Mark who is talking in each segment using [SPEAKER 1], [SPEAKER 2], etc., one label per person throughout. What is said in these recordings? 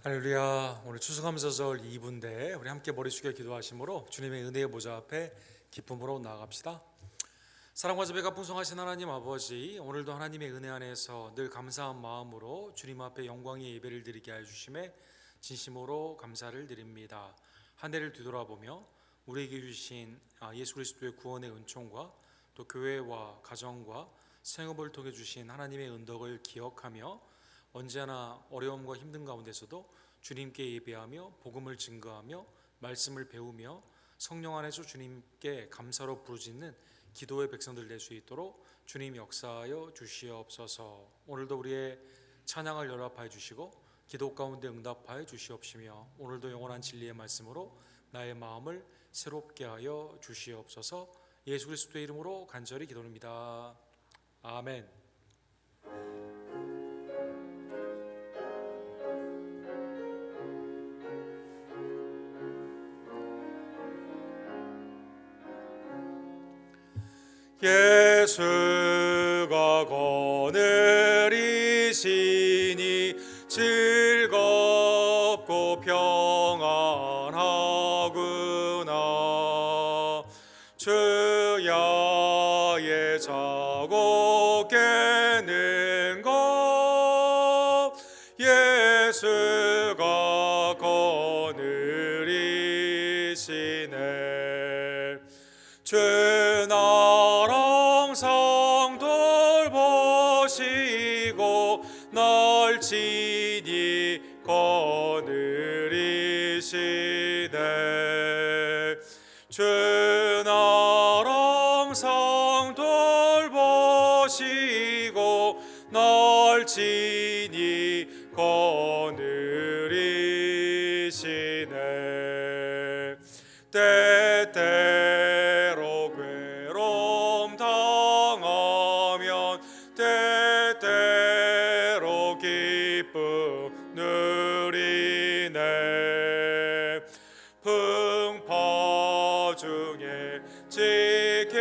[SPEAKER 1] 할렐루야. 오늘 추수감사절 2부인데 우리 함께 머리 숙여 기도하심으로 주님의 은혜의 보좌 앞에 기쁨으로 나아갑시다. 사랑과 자비가 풍성하신 하나님 아버지, 오늘도 하나님의 은혜 안에서 늘 감사한 마음으로 주님 앞에 영광의 예배를 드리게 해 주심에 진심으로 감사를 드립니다. 한 해를 뒤돌아보며 우리에게 주신 예수 그리스도의 구원의 은총과 또 교회와 가정과 생업을 통해 주신 하나님의 은덕을 기억하며 언제나 어려움과 힘든 가운데서도 주님께 예배하며 복음을 증거하며 말씀을 배우며 성령 안에서 주님께 감사로 부르짖는 기도의 백성들 될 수 있도록 주님 역사하여 주시옵소서. 오늘도 우리의 찬양을 연합하여 주시고 기도 가운데 응답하여 주시옵시며 오늘도 영원한 진리의 말씀으로 나의 마음을 새롭게 하여 주시옵소서. 예수 그리스도의 이름으로 간절히 기도합니다. 아멘. 예수가 거느리시니 즐겁고 평안하구나. 주야의 자고 깨는 것 예수가 거느리시네. 주나랑 성돌 보시고 날 친히 거느리시네. 주나랑 성돌 보시고 날 친히 거느리시네. 때때로 괴로움 당하면 때때로 기쁨 누리네. 풍파 중에 지키시고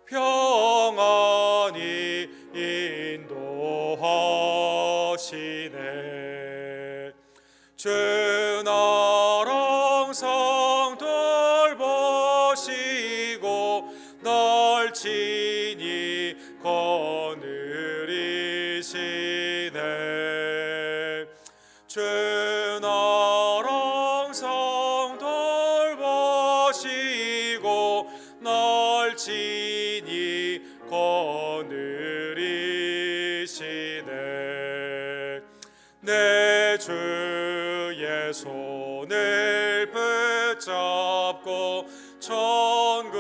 [SPEAKER 1] 평안히 인도하시네. 주나랑 성돌 보시고 날 친히 거느리시네. 주나랑 성돌 보시고 날 친히 거느리시네. 내 주의 손을 붙잡고 천국에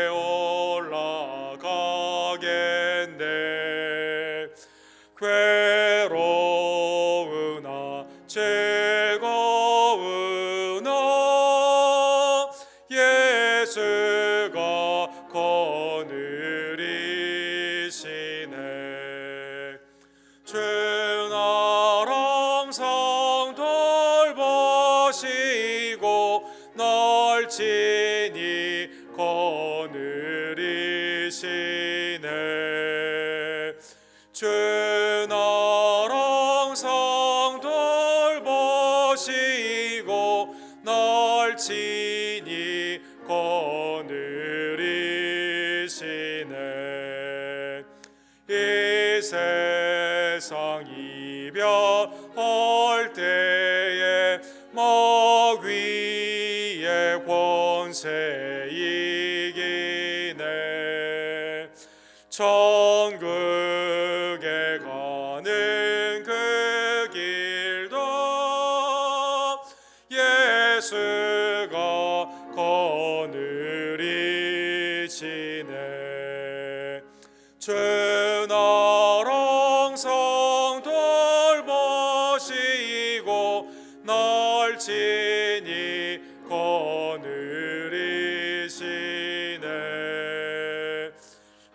[SPEAKER 1] 올라가겠네. 괴로우나 즐거우나 예수가 거느리시네. 주나랑 성돌 보시고 날 친히 거느리시네. 주나랑 성돌 보시고 날 친히 거느리시네. 이 세상 이별할 때에 마귀의 권세 이기네. 천국에 가는 그 길도 예수가 거느리시네. 주나랑 성돌 보시고 날 친히 거느리시네.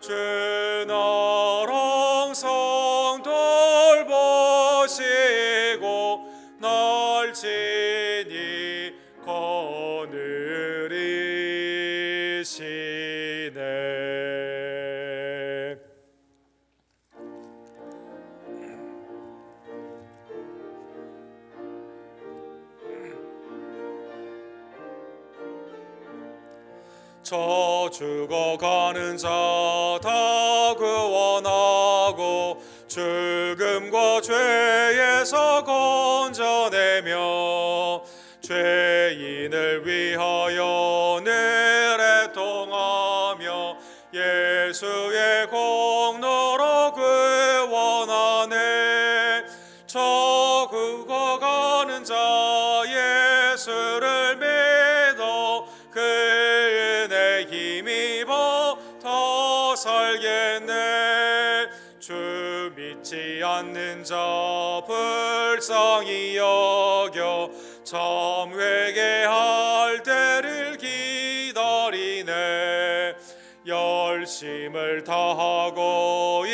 [SPEAKER 1] 주나랑 성돌 보시고 날 친히 거느리시네. 저 죽어가는 자 다 구원하고 죽음과 죄에서 건져내며 죄인을 위하여 늘 애통하며 예수의 공로로 구원하네. 저 죽어가는 자 예수를 믿어 그 은혜 힘입어 더 살겠네. 주 믿지 않는 자 불쌍히 여겨 참 회개할 때를 기다리네. 열심을 다하고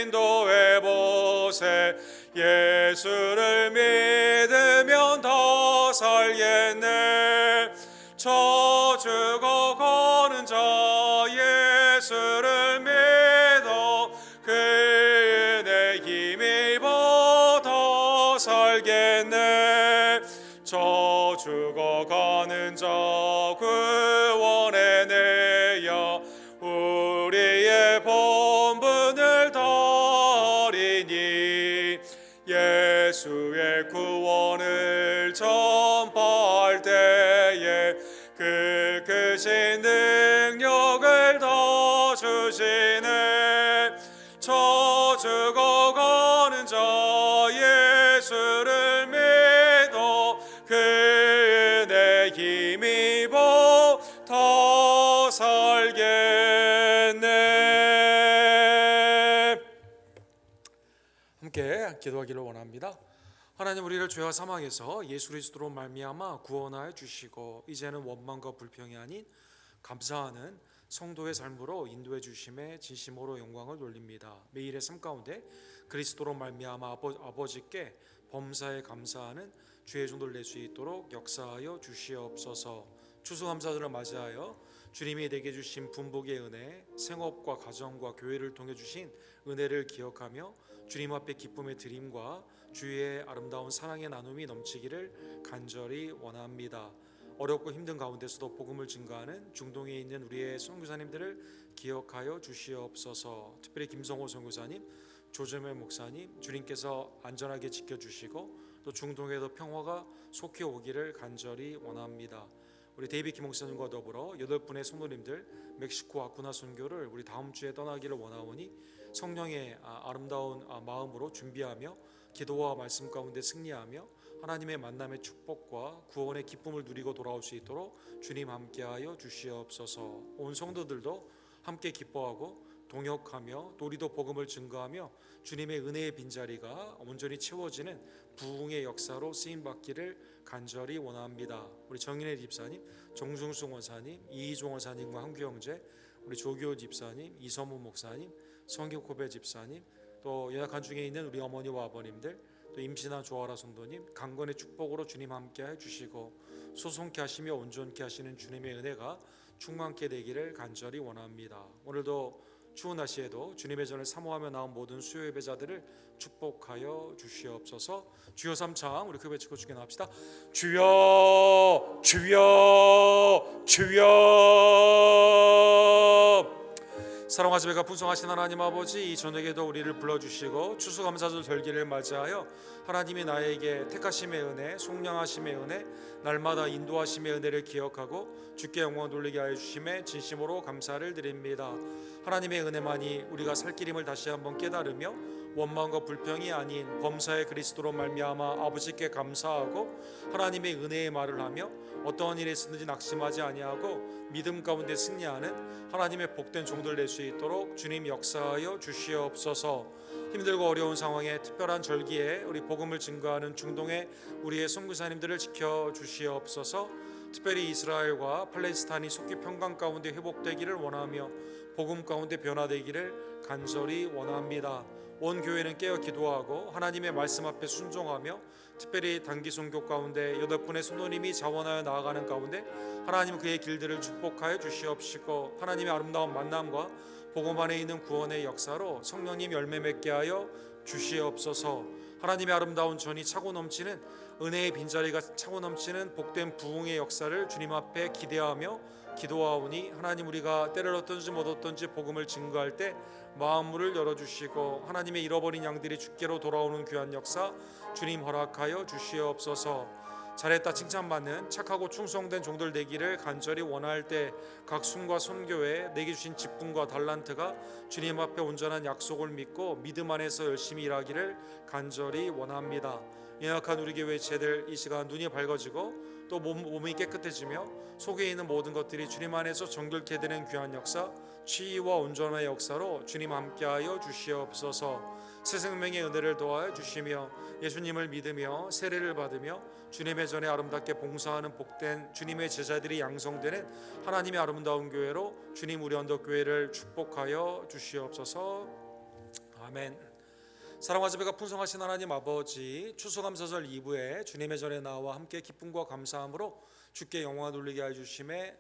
[SPEAKER 1] 인도해보세. 예수를 믿으면 더 살겠네. 저 죽어가는 자 예수를 믿어 그 은혜 힘입어 더 살겠네. 저 죽어가는 자 구원해 내야 우리의 본분을 다하리니. 예수의 구원을 전파할 때에 그 크신 능력을 더 주시네. 저 죽어가는 자 예수를 믿어 그 은혜 힘입어 더 살겠네. 함께 기도하기를 원합니다. 하나님, 우리를 죄와 사망에서 예수 그리스도로 말미암아 구원하여 주시고 이제는 원망과 불평이 아닌 감사하는 성도의 삶으로 인도해 주심에 진심으로 영광을 돌립니다. 매일의 삶 가운데 그리스도로 말미암아 아버지께 범사에 감사하는 주의 종들 낼 수 있도록 역사하여 주시옵소서. 추수감사절을 맞이하여 주님이 내게 주신 분복의 은혜, 생업과 가정과 교회를 통해 주신 은혜를 기억하며 주님 앞에 기쁨의 드림과 주의 아름다운 사랑의 나눔이 넘치기를 간절히 원합니다. 어렵고 힘든 가운데서도 복음을 증거하는 중동에 있는 우리의 선교사님들을 기억하여 주시옵소서. 특별히 김성호 선교사님, 조재명 목사님, 주님께서 안전하게 지켜주시고 또 중동에도 평화가 속히 오기를 간절히 원합니다. 우리 데이비 김 목사님과 더불어 8분의 성도님들 멕시코 아쿠나 선교를 우리 다음 주에 떠나기를 원하오니 성령의 아름다운 마음으로 준비하며 기도와 말씀 가운데 승리하며 하나님의 만남의 축복과 구원의 기쁨을 누리고 돌아올 수 있도록 주님 함께하여 주시옵소서. 온 성도들도 함께 기뻐하고 동역하며 또 우리도 복음을 증거하며 주님의 은혜의 빈자리가 온전히 채워지는 부흥의 역사로 쓰임받기를 간절히 원합니다. 우리 정인혜 집사님, 정중수 원사님, 이희종 원사님과 한규 형제, 우리 조교 집사님, 이서무 목사님, 성교코베 집사님, 또 연약한 중에 있는 우리 어머니와 아버님들, 또 임신한 조아라 성도님 강건의 축복으로 주님 함께 해주시고 소송케 하시며 온전케 하시는 주님의 은혜가 충만케 되기를 간절히 원합니다. 오늘도 추운 날씨에도 주님의 전을 사모하며 나온 모든 수요 예배자들을 축복하여 주시옵소서. 주여 삼창 우리 그 외치고 주께 나갑시다. 주여 주여 주여. 사랑과 지배가 풍성하신 하나님 아버지, 이 저녁에도 우리를 불러주시고 추수감사절 절기를 맞이하여 하나님이 나에게 택하심의 은혜, 속량하심의 은혜, 날마다 인도하심의 은혜를 기억하고 주께 영광 돌리게 하여 주심에 진심으로 감사를 드립니다. 하나님의 은혜만이 우리가 살 길임을 다시 한번 깨달으며 원망과 불평이 아닌 범사의 그리스도로 말미암아 아버지께 감사하고 하나님의 은혜의 말을 하며 어떠한 일에 있든지 낙심하지 아니하고 믿음 가운데 승리하는 하나님의 복된 종들 될 수 있도록 주님 역사하여 주시옵소서. 힘들고 어려운 상황에 특별한 절기에 우리 복음을 증거하는 중동의 우리의 선교사님들을 지켜 주시옵소서. 특별히 이스라엘과 팔레스타인이 속히 평강 가운데 회복되기를 원하며 복음 가운데 변화되기를 간절히 원합니다. 온 교회는 깨어 기도하고 하나님의 말씀 앞에 순종하며 특별히 단기 선교 가운데 8분의 성도님이 자원하여 나아가는 가운데 하나님 그의 길들을 축복하여 주시옵시고 하나님의 아름다운 만남과 복음 안에 있는 구원의 역사로 성령님 열매 맺게 하여 주시옵소서. 하나님의 아름다운 전이 차고 넘치는 은혜의 빈자리가 차고 넘치는 복된 부흥의 역사를 주님 앞에 기대하며 기도하오니 하나님, 우리가 때를 얻든지 못 얻든지 복음을 증거할 때 마음문을 열어주시고 하나님의 잃어버린 양들이 주께로 돌아오는 귀한 역사 주님 허락하여 주시옵소서. 잘했다 칭찬받는 착하고 충성된 종들 되기를 간절히 원할 때 각순과 선교회 내게 주신 직분과 달란트가 주님 앞에 온전한 약속을 믿고 믿음 안에서 열심히 일하기를 간절히 원합니다. 연약한 우리 교회 제들 이 시간 눈이 밝아지고 또 몸이 깨끗해지며 속에 있는 모든 것들이 주님 안에서 정결케 되는 귀한 역사, 치유와 온전의 역사로 주님 함께하여 주시옵소서. 새 생명의 은혜를 도하여 주시며 예수님을 믿으며 세례를 받으며 주님의 전에 아름답게 봉사하는 복된 주님의 제자들이 양성되는 하나님의 아름다운 교회로 주님 우리 언덕교회를 축복하여 주시옵소서. 아멘. 사랑과 자비가 풍성하신 하나님 아버지, 추수감사절 2부에 주님의 전에 나와 함께 기쁨과 감사함으로 주께 영광을 돌리게 하여 주심에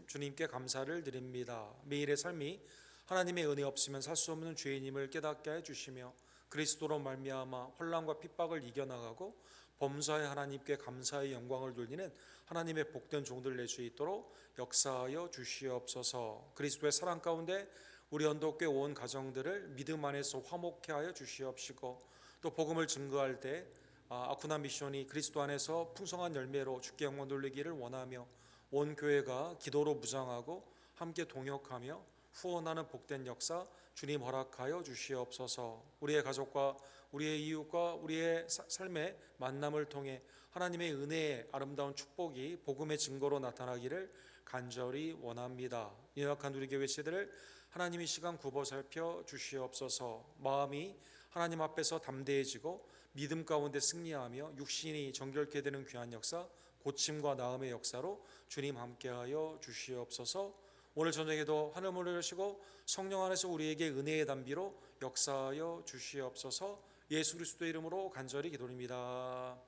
[SPEAKER 1] 주님께 감사를 드립니다. 매일의 삶이 하나님의 은혜 없으면 살 수 없는 죄인임을 깨닫게 해 주시며 그리스도로 말미암아 혼란과 핍박을 이겨나가고 범사의 하나님께 감사의 영광을 돌리는 하나님의 복된 종들 될 수 있도록 역사하여 주시옵소서. 그리스도의 사랑 가운데 우리 언덕교회 온 가정들을 믿음 안에서 화목케 하여 주시옵시고 또 복음을 증거할 때 아쿠나 미션이 그리스도 안에서 풍성한 열매로 주께 영광 돌리기를 원하며 온 교회가 기도로 무장하고 함께 동역하며 후원하는 복된 역사 주님 허락하여 주시옵소서. 우리의 가족과 우리의 이웃과 우리의 삶의 만남을 통해 하나님의 은혜의 아름다운 축복이 복음의 증거로 나타나기를 간절히 원합니다. 연약한 우리 교회 시대를 하나님이 시간 굽어 살펴 주시옵소서. 마음이 하나님 앞에서 담대해지고 믿음 가운데 승리하며 육신이 정결케 되는 귀한 역사, 고침과 나음의 역사로 주님 함께하여 주시옵소서. 오늘 저녁에도 하늘문을 여시고 성령 안에서 우리에게 은혜의 단비로 역사하여 주시옵소서. 예수 그리스도의 이름으로 간절히 기도드립니다.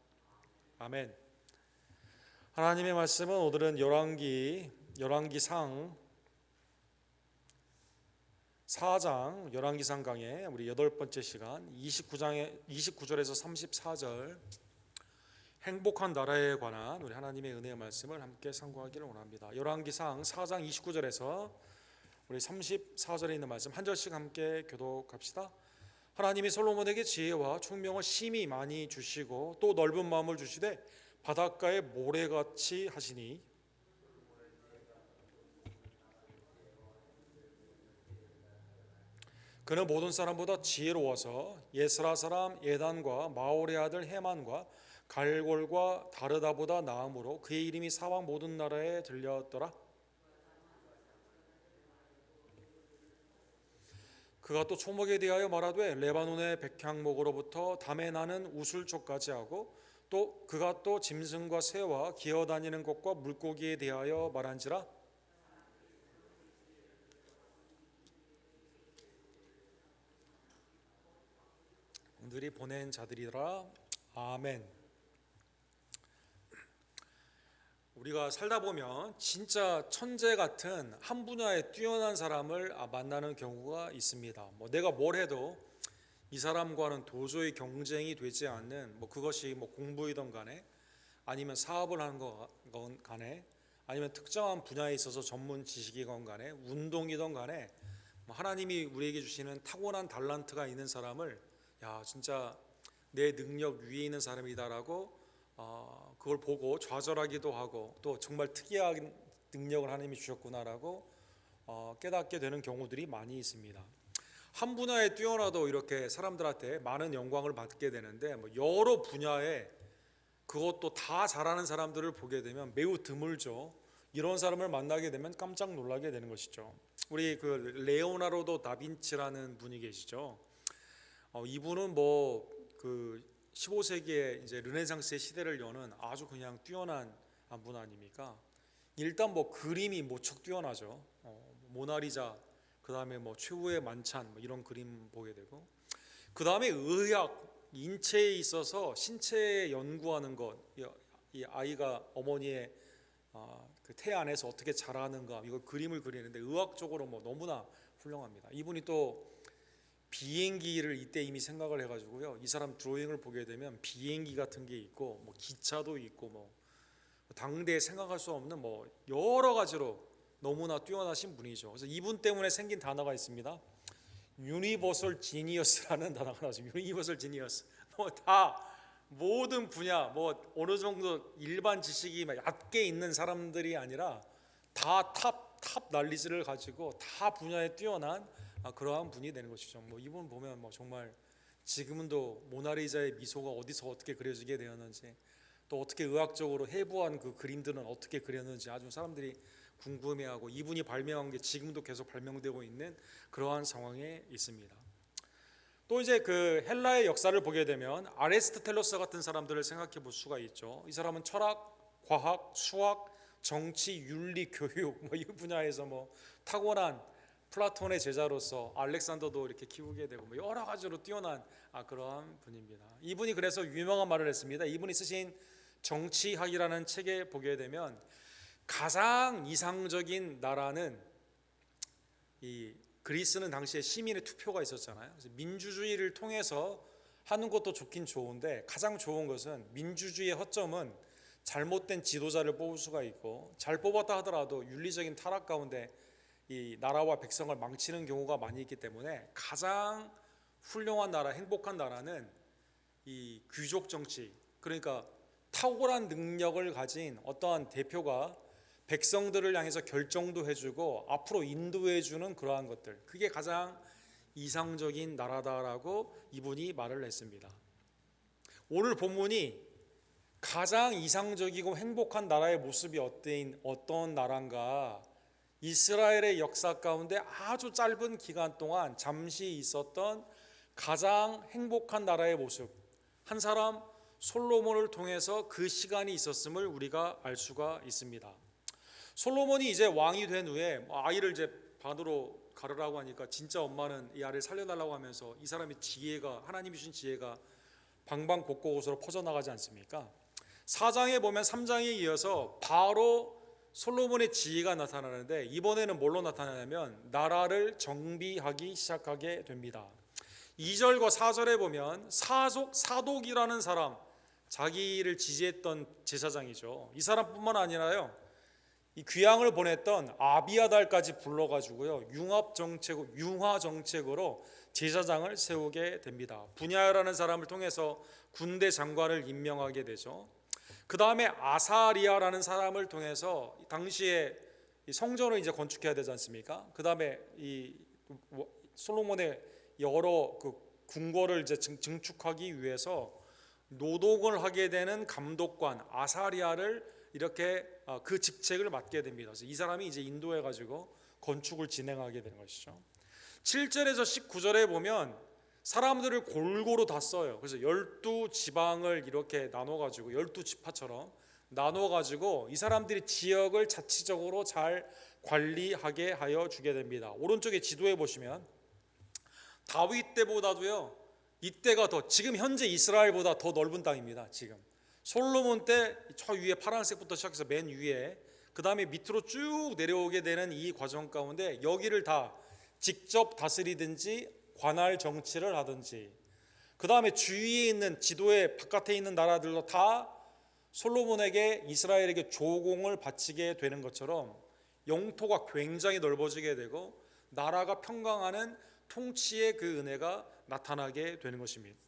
[SPEAKER 1] 아멘. 하나님의 말씀은 오늘은 열왕기상 4장 열왕기상 강의 우리 8번째 시간 29절에서 34절 행복한 나라에 관한 우리 하나님의 은혜의 말씀을 함께 상고하기를 원합니다. 열왕기상 4장 29절에서 우리 34절에 있는 말씀 한 절씩 함께 교독합시다. 하나님이 솔로몬에게 지혜와 총명을 심히 많이 주시고 또 넓은 마음을 주시되 바닷가의 모래같이 하시니 그는 모든 사람보다 지혜로워서 예스라 사람 예단과 마올의 아들 헤만과 갈골과 다르다보다 나음으로 그의 이름이 사방 모든 나라에 들렸더라. 그가 또 초목에 대하여 말하되 레바논의 백향목으로부터 담에 나는 우술초까지 하고 또 그가 또 짐승과 새와 기어다니는 것과 물고기에 대하여 말한지라. 오늘이 보낸 자들이라. 아멘. 우리가 살다 보면 진짜 천재 같은 한 분야에 뛰어난 사람을 만나는 경우가 있습니다. 내가 뭘 해도 이 사람과는 도저히 경쟁이 되지 않는 그것이 공부이든 간에 아니면 사업을 하는 건 간에 아니면 특정한 분야에 있어서 전문 지식이건 간에 운동이든 간에 하나님이 우리에게 주시는 타고난 달란트가 있는 사람을 진짜 내 능력 위에 있는 사람이다라고 그걸 보고 좌절하기도 하고 또 정말 특이한 능력을 하나님이 주셨구나라고 깨닫게 되는 경우들이 많이 있습니다. 한 분야에 뛰어나도 이렇게 사람들한테 많은 영광을 받게 되는데 여러 분야에 그것도 다 잘하는 사람들을 보게 되면 매우 드물죠. 이런 사람을 만나게 되면 깜짝 놀라게 되는 것이죠. 우리 그 레오나르도 다빈치라는 분이 계시죠. 이분은 그 15세기에 이제 르네상스의 시대를 여는 아주 그냥 뛰어난 분 아닙니까? 일단 그림이 모척 뛰어나죠. 모나리자, 그 다음에 최후의 만찬 이런 그림 보게 되고, 그 다음에 의학, 인체에 있어서 신체 연구하는 것, 이 아이가 어머니의 그 태 안에서 어떻게 자라는가 이걸 그림을 그리는데 의학적으로 너무나 훌륭합니다. 이분이 또 비행기를 이때 이미 생각을 해가지고요. 이 사람 드로잉을 보게 되면 비행기 같은 게 있고 뭐 기차도 있고 뭐 당대에 생각할 수 없는 뭐 여러 가지로 너무나 뛰어나신 분이죠. 그래서 이분 때문에 생긴 단어가 있습니다. 유니버설 지니어스라는 단어가 나오죠. 유니버설 지니어스. 뭐 다 모든 분야 뭐 어느 정도 일반 지식이 얕게 있는 사람들이 아니라 다 탑 난리지를 가지고 다 분야에 뛰어난 그러한 분이 되는 것이죠. 뭐 이분 보면 뭐 정말 지금도 모나리자의 미소가 어디서 어떻게 그려지게 되었는지, 또 어떻게 의학적으로 해부한 그 그림들은 어떻게 그렸는지 아주 사람들이 궁금해하고, 이분이 발명한 게 지금도 계속 발명되고 있는 그러한 상황에 있습니다. 또 이제 그 헬라의 역사를 보게 되면 아레스토텔로스 같은 사람들을 생각해 볼 수가 있죠. 이 사람은 철학, 과학, 수학, 정치, 윤리, 교육 뭐 이 분야에서 뭐 탁월한 플라톤의 제자로서 알렉산더도 이렇게 키우게 되고 뭐 여러 가지로 뛰어난 그러한 분입니다. 이분이 그래서 유명한 말을 했습니다. 이분이 쓰신 정치학이라는 책에 보게 되면 가장 이상적인 나라는, 이 그리스는 당시에 시민의 투표가 있었잖아요. 그래서 민주주의를 통해서 하는 것도 좋긴 좋은데 가장 좋은 것은, 민주주의의 허점은 잘못된 지도자를 뽑을 수가 있고 잘 뽑았다 하더라도 윤리적인 타락 가운데 이 나라와 백성을 망치는 경우가 많이 있기 때문에 가장 훌륭한 나라, 행복한 나라는 이 귀족 정치, 그러니까 탁월한 능력을 가진 어떠한 대표가 백성들을 향해서 결정도 해주고 앞으로 인도해주는 그러한 것들, 그게 가장 이상적인 나라다라고 이분이 말을 했습니다. 오늘 본문이 가장 이상적이고 행복한 나라의 모습이 어떤 나라인가, 이스라엘의 역사 가운데 아주 짧은 기간 동안 잠시 있었던 가장 행복한 나라의 모습, 한 사람 솔로몬을 통해서 그 시간이 있었음을 우리가 알 수가 있습니다. 솔로몬이 이제 왕이 된 후에 아이를 이제 반으로 가르라고 하니까 진짜 엄마는 이 아이를 살려달라고 하면서 이 사람의 지혜가, 하나님이 주신 지혜가 방방곡곡으로 퍼져나가지 않습니까? 4장에 보면 3장에 이어서 바로 솔로몬의 지혜가 나타나는데, 이번에는 뭘로 나타나냐면 나라를 정비하기 시작하게 됩니다. 2절과 4절에 보면 사독이라는 사람, 자기를 지지했던 제사장이죠. 이 사람뿐만 아니라요, 이 귀향을 보냈던 아비아달까지 불러가지고요, 융화 정책으로 제사장을 세우게 됩니다. 분야라는 사람을 통해서 군대 장관을 임명하게 되죠. 그 다음에 아사리아라는 사람을 통해서 당시에 성전을 이제 건축해야 되지 않습니까? 그 다음에 이 솔로몬의 여러 그 궁궐을 이제 증축하기 위해서 노동을 하게 되는 감독관 아사리아를 이렇게 그 직책을 맡게 됩니다. 그래서 이 사람이 이제 인도해 가지고 건축을 진행하게 되는 것이죠. 7절에서 19절에 보면 사람들을 골고루 다 써요. 그래서 12지방을 이렇게 나눠가지고 12지파처럼 나눠가지고 이 사람들이 지역을 자치적으로 잘 관리하게 하여 주게 됩니다. 오른쪽에 지도에 보시면 다윗 때보다도요, 이때가 더, 지금 현재 이스라엘보다 더 넓은 땅입니다. 지금 솔로몬 때 저 위에 파란색부터 시작해서 맨 위에, 그 다음에 밑으로 쭉 내려오게 되는 이 과정 가운데 여기를 다 직접 다스리든지 관할 정치를 하든지, 그 다음에 주위에 있는 지도의 바깥에 있는 나라들도 다 솔로몬에게, 이스라엘에게 조공을 바치게 되는 것처럼 영토가 굉장히 넓어지게 되고 나라가 평강하는 통치의 그 은혜가 나타나게 되는 것입니다.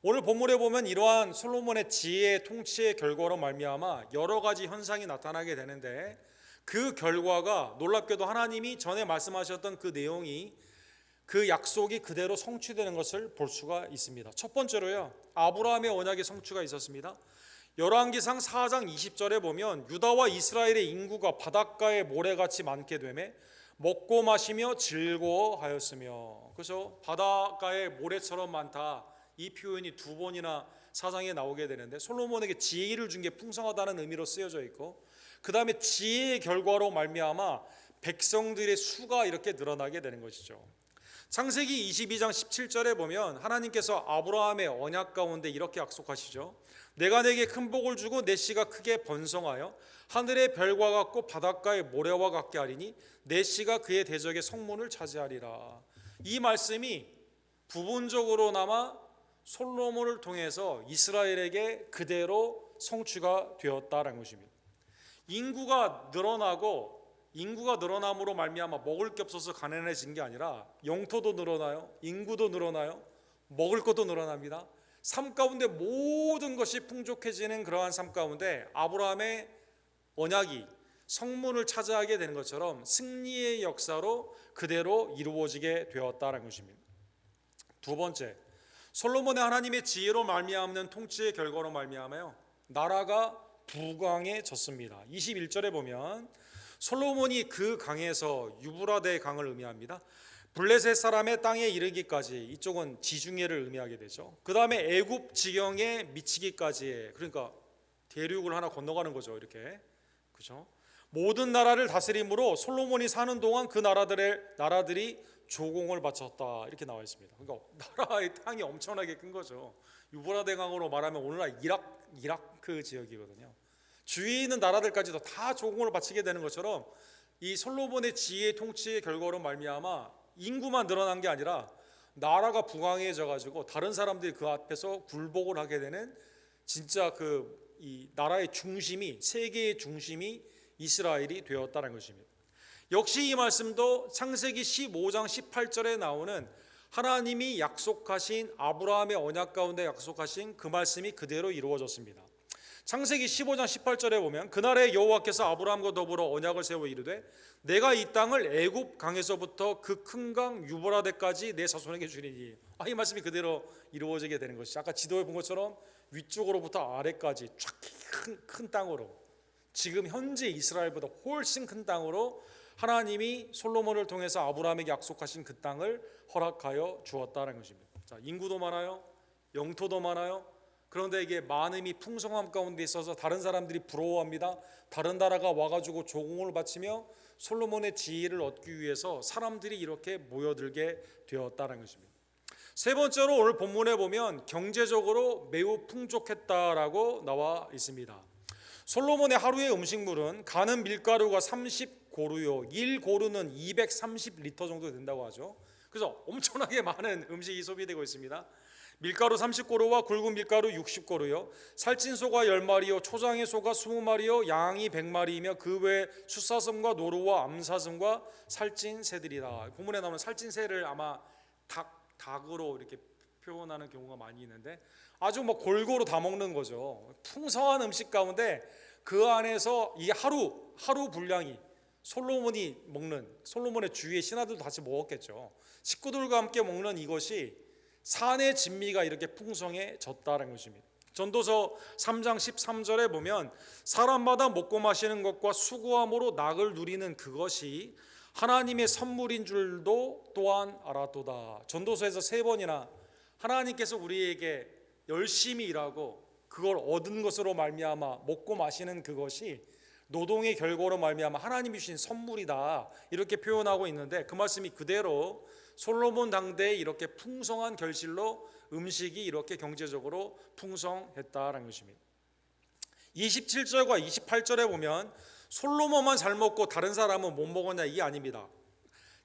[SPEAKER 1] 오늘 본문에 보면 이러한 솔로몬의 지혜의 통치의 결과로 말미암아 여러 가지 현상이 나타나게 되는데, 그 결과가 놀랍게도 하나님이 전에 말씀하셨던 그 내용이, 그 약속이 그대로 성취되는 것을 볼 수가 있습니다. 첫 번째로요, 아브라함의 언약의 성취가 있었습니다. 열왕기상 4장 20절에 보면 유다와 이스라엘의 인구가 바닷가의 모래같이 많게 되매 먹고 마시며 즐거워하였으며, 그래서 바닷가의 모래처럼 많다, 이 표현이 두 번이나 사장에 나오게 되는데, 솔로몬에게 지혜를 준 게 풍성하다는 의미로 쓰여져 있고, 그 다음에 지혜의 결과로 말미암아 백성들의 수가 이렇게 늘어나게 되는 것이죠. 창세기 22장 17절에 보면 하나님께서 아브라함의 언약 가운데 이렇게 약속하시죠. 내가 내게 큰 복을 주고 내 씨가 크게 번성하여 하늘의 별과 같고 바닷가의 모래와 같게 하리니 내 씨가 그의 대적의 성문을 차지하리라. 이 말씀이 부분적으로나마 솔로몬을 통해서 이스라엘에게 그대로 성취가 되었다라는 것입니다. 인구가 늘어남으로 말미암아 먹을 게 없어서 가난해진 게 아니라 영토도 늘어나요, 인구도 늘어나요, 먹을 것도 늘어납니다. 삶 가운데 모든 것이 풍족해지는 그러한 삶 가운데 아브라함의 언약이 성문을 차지하게 되는 것처럼 승리의 역사로 그대로 이루어지게 되었다는 것입니다. 두 번째, 솔로몬의 하나님의 지혜로 말미암는 통치의 결과로 말미암아요 나라가 부강해졌습니다. 21절에 보면 솔로몬이 그 강에서 유브라데 강을 의미합니다. 블레셋 사람의 땅에 이르기까지, 이쪽은 지중해를 의미하게 되죠. 그 다음에 애굽 지경에 미치기까지의, 그러니까 대륙을 하나 건너가는 거죠. 이렇게, 그렇죠? 모든 나라를 다스림으로 솔로몬이 사는 동안 그 나라들이 조공을 바쳤다, 이렇게 나와 있습니다. 그러니까 나라의 땅이 엄청나게 큰 거죠. 유브라데 강으로 말하면 오늘날 이라크 지역이거든요. 주위에 있는 나라들까지도 다 조공을 바치게 되는 것처럼 이 솔로몬의 지혜 통치의 결과로 말미암아 인구만 늘어난 게 아니라 나라가 부강해져 가지고 다른 사람들이 그 앞에서 굴복을 하게 되는, 진짜 이 나라의 중심이, 세계의 중심이 이스라엘이 되었다는 것입니다. 역시 이 말씀도 창세기 15장 18절에 나오는 하나님이 약속하신, 아브라함의 언약 가운데 약속하신 그 말씀이 그대로 이루어졌습니다. 창세기 15장 18절에 보면 그날에 여호와께서 아브라함과 더불어 언약을 세워 이르되 내가 이 땅을 애굽 강에서부터 그 큰 강 유브라데까지 내 자손에게 주리니. 이 말씀이 그대로 이루어지게 되는 것이죠. 아까 지도에 본 것처럼 위쪽으로부터 아래까지 쫙 큰 땅으로, 지금 현재 이스라엘보다 훨씬 큰 땅으로 하나님이 솔로몬을 통해서 아브라함에게 약속하신 그 땅을 허락하여 주었다는 것입니다. 자, 인구도 많아요, 영토도 많아요. 그런데 이게 많음이 풍성함 가운데 있어서 다른 사람들이 부러워합니다. 다른 나라가 와가지고 조공을 바치며 솔로몬의 지혜를 얻기 위해서 사람들이 이렇게 모여들게 되었다는 것입니다. 세 번째로 오늘 본문에 보면 경제적으로 매우 풍족했다라고 나와 있습니다. 솔로몬의 하루의 음식물은 가는 밀가루가 30고루요 1고루는 230리터 정도 된다고 하죠. 그래서 엄청나게 많은 음식이 소비되고 있습니다. 밀가루 30고루와 굵은 밀가루 60고루요, 살찐 소가 10마리요, 초장의 소가 20마리요, 양이 100마리이며 그 외에 숫사슴과 노루와 암사슴과 살찐 새들이다. 본문에 나오는 살찐 새를 아마 닭으로 이렇게 표현하는 경우가 많이 있는데 아주 골고루 다 먹는 거죠. 풍성한 음식 가운데 그 안에서 이 하루 분량이 솔로몬의 주위의 신하들도 같이 먹었겠죠. 식구들과 함께 먹는 이것이 산의 진미가 이렇게 풍성해졌다는 것입니다. 전도서 3장 13절에 보면 사람마다 먹고 마시는 것과 수고함으로 낙을 누리는 그것이 하나님의 선물인 줄도 또한 알았도다. 전도서에서 3번이나 하나님께서 우리에게 열심히 일하고 그걸 얻은 것으로 말미암아 먹고 마시는 그것이 노동의 결과로 말미암아 하나님이 주신 선물이다, 이렇게 표현하고 있는데 그 말씀이 그대로 솔로몬 당대에 이렇게 풍성한 결실로 음식이 이렇게 경제적으로 풍성했다라는 것입니다. 27절과 28절에 보면 솔로몬만 잘 먹고 다른 사람은 못 먹었냐, 이게 아닙니다.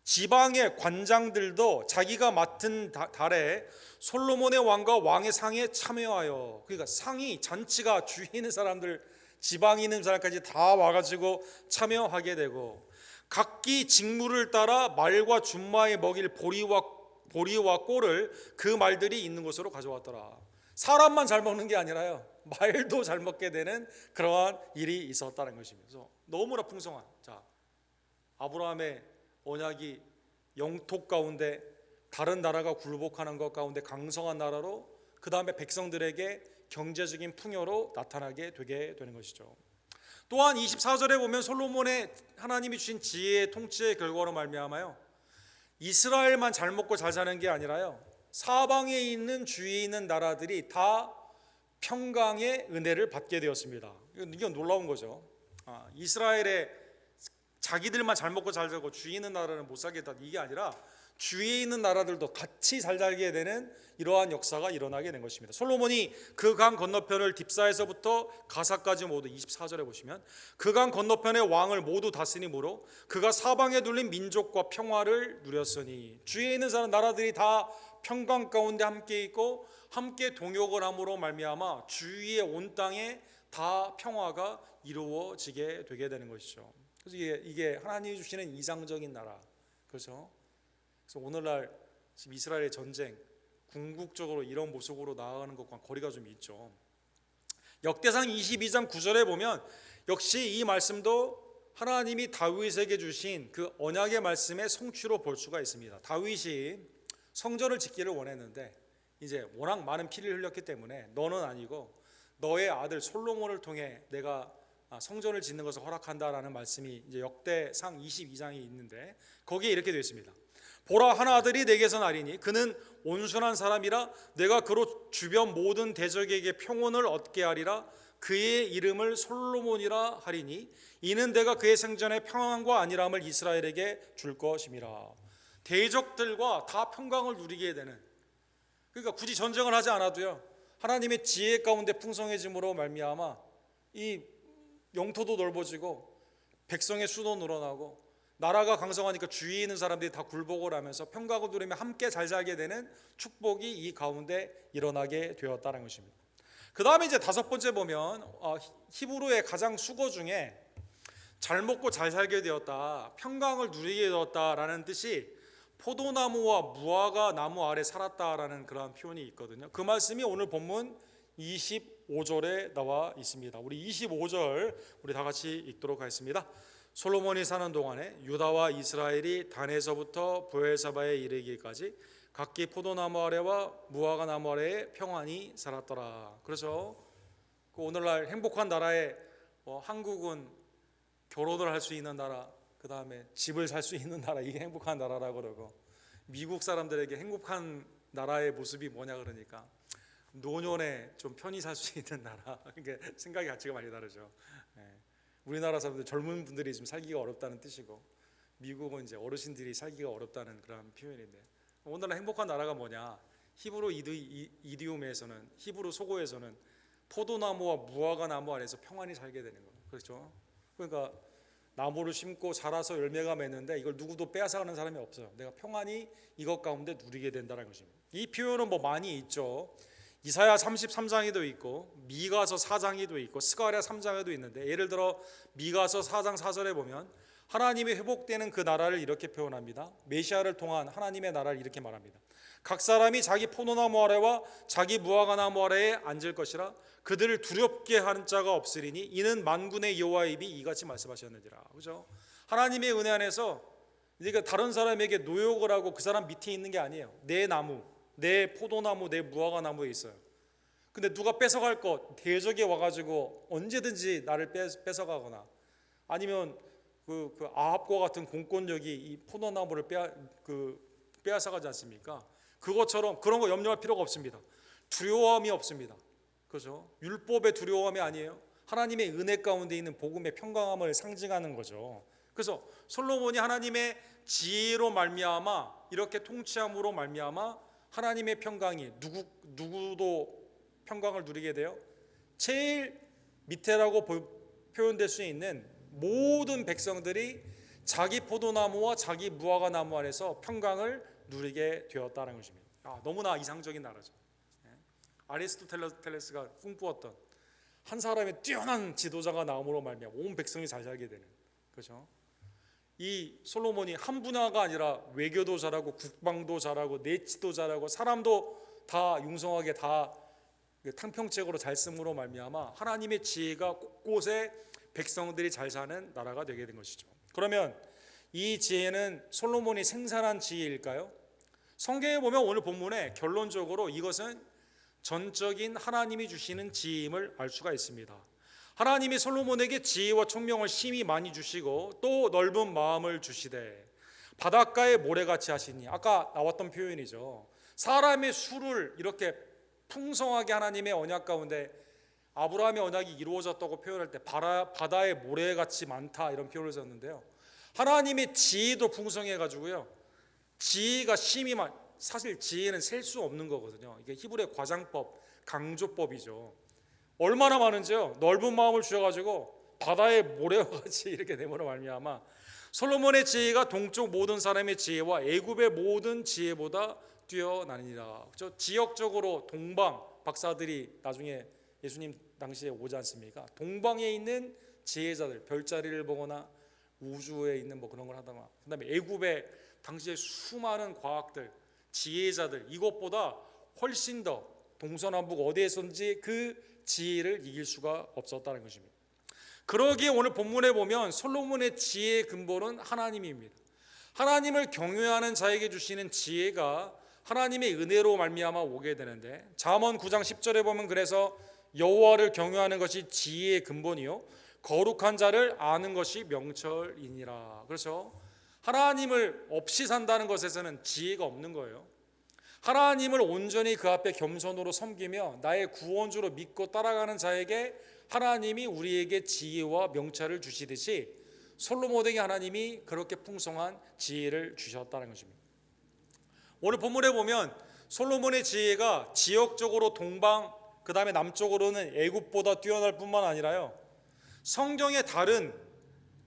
[SPEAKER 1] 지방의 관장들도 자기가 맡은 달에 솔로몬의 왕과 왕의 상에 참여하여, 그러니까 상이, 잔치가 주위에 있는 사람들, 지방에 있는 사람까지 다 와가지고 참여하게 되고, 각기 직무를 따라 말과 준마에 먹일 보리와 꼴을 그 말들이 있는 곳으로 가져왔더라. 사람만 잘 먹는 게 아니라요, 말도 잘 먹게 되는 그러한 일이 있었다는 것입니다. 그래서 너무나 풍성한, 아브라함의 언약이 영토 가운데 다른 나라가 굴복하는 것 가운데 강성한 나라로, 그 다음에 백성들에게 경제적인 풍요로 나타나게 되게 되는 것이죠. 또한 24절에 보면 솔로몬의 하나님이 주신 지혜의 통치의 결과로 말미암아요 이스라엘만 잘 먹고 잘 사는 게 아니라요 사방에 있는 주위에 있는 나라들이 다 평강의 은혜를 받게 되었습니다. 이건 놀라운 거죠. 이스라엘의 자기들만 잘 먹고 잘 살고 주위에 있는 나라는 못 살겠다, 이게 아니라 주위에 있는 나라들도 같이 잘 살게 되는 이러한 역사가 일어나게 된 것입니다. 솔로몬이 그 강 건너편을 딥사에서부터 가사까지 모두 24절에 보시면 그 강 건너편의 왕을 모두 다스림으로 그가 사방에 둘린 민족과 평화를 누렸으니, 주위에 있는 사람 나라들이 다 평강 가운데 함께 있고 함께 동역을 함으로 말미암아 주위의 온 땅에 다 평화가 이루어지게 되게 되는 것이죠. 그래서 이게 하나님이 주시는 이상적인 나라. 그래서 오늘날 지금 이스라엘의 전쟁 궁극적으로 이런 모습으로 나아가는 것과 거리가 좀 있죠. 역대상 22장 9절에 보면 역시 이 말씀도 하나님이 다윗에게 주신 그 언약의 말씀의 성취로 볼 수가 있습니다. 다윗이 성전을 짓기를 원했는데 이제 워낙 많은 피를 흘렸기 때문에 너는 아니고 너의 아들 솔로몬을 통해 내가 성전을 짓는 것을 허락한다라는 말씀이 이제 역대상 22장이 있는데 거기에 이렇게 되어 있습니다. 보라, 한 아들이 내게서 나리니 그는 온순한 사람이라 내가 그로 주변 모든 대적에게 평온을 얻게 하리라. 그의 이름을 솔로몬이라 하리니 이는 내가 그의 생전에 평안과 안일함을 이스라엘에게 줄 것임이라. 대적들과 다 평강을 누리게 되는, 그러니까 굳이 전쟁을 하지 않아도요 하나님의 지혜 가운데 풍성해짐으로 말미암아 이 영토도 넓어지고 백성의 수도 늘어나고 나라가 강성하니까 주위에 있는 사람들이 다 굴복을 하면서 평강을 누리며 함께 잘 살게 되는 축복이 이 가운데 일어나게 되었다는 것입니다. 그 다음에 이제 다섯 번째 보면 히브리의 가장 수거 중에 잘 먹고 잘 살게 되었다, 평강을 누리게 되었다라는 뜻이 포도나무와 무화과 나무 아래 살았다라는 그런 표현이 있거든요. 그 말씀이 오늘 본문 25절에 나와 있습니다. 우리 25절 우리 다 같이 읽도록 하겠습니다. 솔로몬이 사는 동안에 유다와 이스라엘이 단에서부터 브에르사바에 이르기까지 각기 포도나무 아래와 무화과 나무 아래에 평안히 살았더라. 그래서 그 오늘날 행복한 나라에 한국은 결혼을 할 수 있는 나라, 그 다음에 집을 살 수 있는 나라, 이게 행복한 나라라고 그러고, 미국 사람들에게 행복한 나라의 모습이 뭐냐 그러니까 노년에 좀 편히 살 수 있는 나라. 그러니까 생각이 가치가 많이 다르죠. 우리나라 사람들 젊은 분들이 좀 살기가 어렵다는 뜻이고 미국은 이제 어르신들이 살기가 어렵다는 그런 표현인데, 오늘날 행복한 나라가 뭐냐? 히브리 이디움에서는, 히브리 속어에서는 포도나무와 무화과 나무 아래서 평안히 살게 되는 거예요. 그렇죠? 그러니까 나무를 심고 자라서 열매가 맺는데 이걸 누구도 빼앗아가는 사람이 없어요. 내가 평안히 이것 가운데 누리게 된다는 것입니다. 이 표현은 뭐 많이 있죠. 이사야 33장에도 있고 미가서 4장에도 있고 스가랴 3장에도 있는데, 예를 들어 미가서 4장 4절에 보면 하나님이 회복되는 그 나라를 이렇게 표현합니다. 메시아를 통한 하나님의 나라를 이렇게 말합니다. 각 사람이 자기 포도나무 아래와 자기 무화과 나무 아래에 앉을 것이라. 그들을 두렵게 하는 자가 없으리니 이는 만군의 여호와의 입이 이같이 말씀하셨느니라. 그죠? 하나님의 은혜 안에서 그러니까 다른 사람에게 노역을 하고 그 사람 밑에 있는 게 아니에요. 내 나무, 내 포도나무, 내 무화과 나무에 있어요. 근데 누가 뺏어갈 것, 대적이 와가지고 언제든지 나를 뺏어가거나 아니면 그 아합과 같은 공권력이 이 포도나무를 빼앗아가지 않습니까? 그것처럼 그런 거 염려할 필요가 없습니다. 두려움이 없습니다. 그죠? 율법의 두려움이 아니에요. 하나님의 은혜 가운데 있는 복음의 평강함을 상징하는 거죠. 그래서 솔로몬이 하나님의 지혜로 말미암아 이렇게 통치함으로 말미암아 하나님의 평강이 누구도 평강을 누리게 돼요. 제일 밑에라고 표현될 수 있는 모든 백성들이 자기 포도나무와 자기 무화과 나무 아래서 평강을 누리게 되었다는 것입니다. 너무나 이상적인 나라죠. 아리스토텔레스가 꿈꾸었던 한 사람의 뛰어난 지도자가 나옴으로 말미암아 온 백성이 잘 살게 되는, 그렇죠? 이 솔로몬이 한 분야가 아니라 외교도 잘하고 국방도 잘하고 내치도 잘하고 사람도 다 융성하게 다 탕평책으로 잘 쓰므로 말미암아 하나님의 지혜가 곳곳에 백성들이 잘 사는 나라가 되게 된 것이죠. 그러면 이 지혜는 솔로몬이 생산한 지혜일까요? 성경에 보면 오늘 본문에 결론적으로 이것은 전적인 하나님이 주시는 지혜임을 알 수가 있습니다. 하나님이 솔로몬에게 지혜와 총명을 심히 많이 주시고 또 넓은 마음을 주시되 바닷가의 모래같이 하시니, 아까 나왔던 표현이죠. 사람의 수를 이렇게 풍성하게 하나님의 언약 가운데 아브라함의 언약이 이루어졌다고 표현할 때 바다의 모래같이 많다 이런 표현을 썼는데요. 하나님의 지혜도 풍성해가지고요. 지혜가 심히 사실 지혜는 셀 수 없는 거거든요. 이게 히브리의 과장법, 강조법이죠. 얼마나 많은지요. 넓은 마음을 주셔가지고 바다의 모래와 같이 이렇게 내므로 말미암아 솔로몬의 지혜가 동쪽 모든 사람의 지혜와 애굽의 모든 지혜보다 뛰어나니라. 저 지역적으로 동방 박사들이 나중에 예수님 당시에 오지 않습니까? 동방에 있는 지혜자들, 별자리를 보거나 우주에 있는 뭐 그런 걸 하다가, 그다음에 애굽의 당시에 수많은 과학들, 지혜자들, 이것보다 훨씬 더 동서남북 어디에서든지 그 지혜를 이길 수가 없었다는 것입니다. 그러기에 오늘 본문에 보면 솔로몬의 지혜의 근본은 하나님입니다. 하나님을 경외하는 자에게 주시는 지혜가 하나님의 은혜로 말미암아 오게 되는데, 잠언 9장 10절에 보면 그래서 여호와를 경외하는 것이 지혜의 근본이요 거룩한 자를 아는 것이 명철이니라. 그래서 하나님을 없이 산다는 것에서는 지혜가 없는 거예요. 하나님을 온전히 그 앞에 겸손으로 섬기며 나의 구원주로 믿고 따라가는 자에게 하나님이 우리에게 지혜와 명철을 주시듯이 솔로몬에게 하나님이 그렇게 풍성한 지혜를 주셨다는 것입니다. 오늘 본문에 보면 솔로몬의 지혜가 지역적으로 동방, 그 다음에 남쪽으로는 애굽보다 뛰어날 뿐만 아니라요, 성경의 다른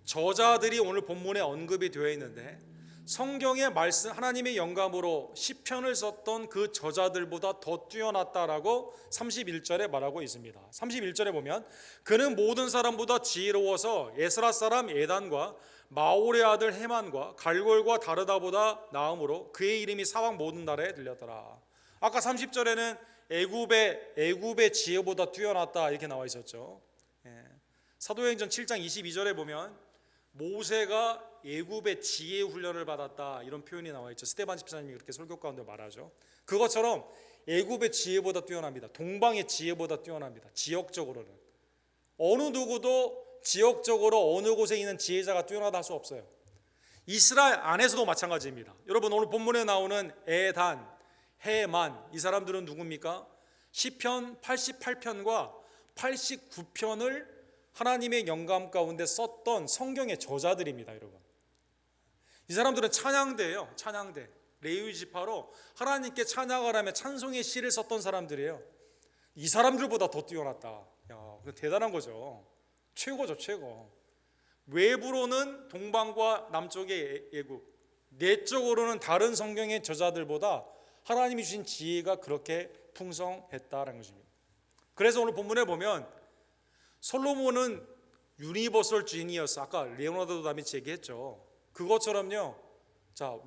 [SPEAKER 1] 저자들이 오늘 본문에 언급이 되어 있는데, 성경의 말씀, 하나님의 영감으로 시편을 썼던 그 저자들보다 더 뛰어났다라고 31절에 말하고 있습니다. 31절에 보면 그는 모든 사람보다 지혜로워서 에스라 사람 에단과 마올의 아들 헤만과 갈골과 다르다보다 나음으로 그의 이름이 사방 모든 나라에 들렸더라. 아까 30절에는 애굽의 지혜보다 뛰어났다 이렇게 나와 있었죠. 사도행전 7장 22절에 보면 모세가 애굽의 지혜 훈련을 받았다 이런 표현이 나와 있죠. 스데반 집사님이 그렇게 설교 가운데 말하죠. 그것처럼 애굽의 지혜보다 뛰어납니다. 동방의 지혜보다 뛰어납니다. 지역적으로는 어느 누구도 지역적으로 어느 곳에 있는 지혜자가 뛰어나다 할 수 없어요. 이스라엘 안에서도 마찬가지입니다. 여러분 오늘 본문에 나오는 에단, 헤만, 이 사람들은 누굽니까? 시편 88편과 89편을 하나님의 영감 가운데 썼던 성경의 저자들입니다. 여러분 이 사람들은 찬양대예요. 찬양대, 레위 지파로 하나님께 찬양을 하며 찬송의 시를 썼던 사람들이에요. 이 사람들보다 더 뛰어났다. 야, 대단한 거죠. 최고죠, 최고. 외부로는 동방과 남쪽의 애굽, 내적으로는 다른 성경의 저자들보다 하나님이 주신 지혜가 그렇게 풍성했다라는 것입니다. 그래서 오늘 본문에 보면 솔로몬은 유니버설 지니어스, 아까 레오나르도 다빈치 얘기했죠. 그것처럼요, 자,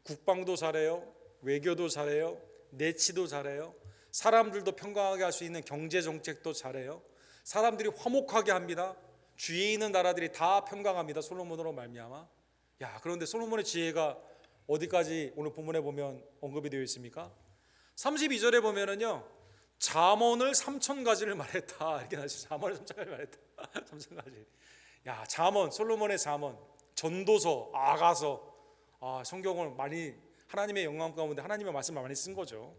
[SPEAKER 1] 국방도 잘해요, 외교도 잘해요, 내치도 잘해요, 사람들도 평강하게 할 수 있는 경제 정책도 잘해요, 사람들이 화목하게 합니다. 주위에 있는 나라들이 다 평강합니다. 솔로몬으로 말미암아. 야, 그런데 솔로몬의 지혜가 어디까지 오늘 본문에 보면 언급이 되어 있습니까? 32절에 보면은요, 잠언을 3,000가지를 말했다 이렇게 나죠. 잠언을 3,000가지 말했다. 3,000가지. 야, 잠언, 솔로몬의 잠언, 전도서, 아가서, 성경을 많이 하나님의 영감 가운데 하나님의 말씀을 많이 쓴 거죠.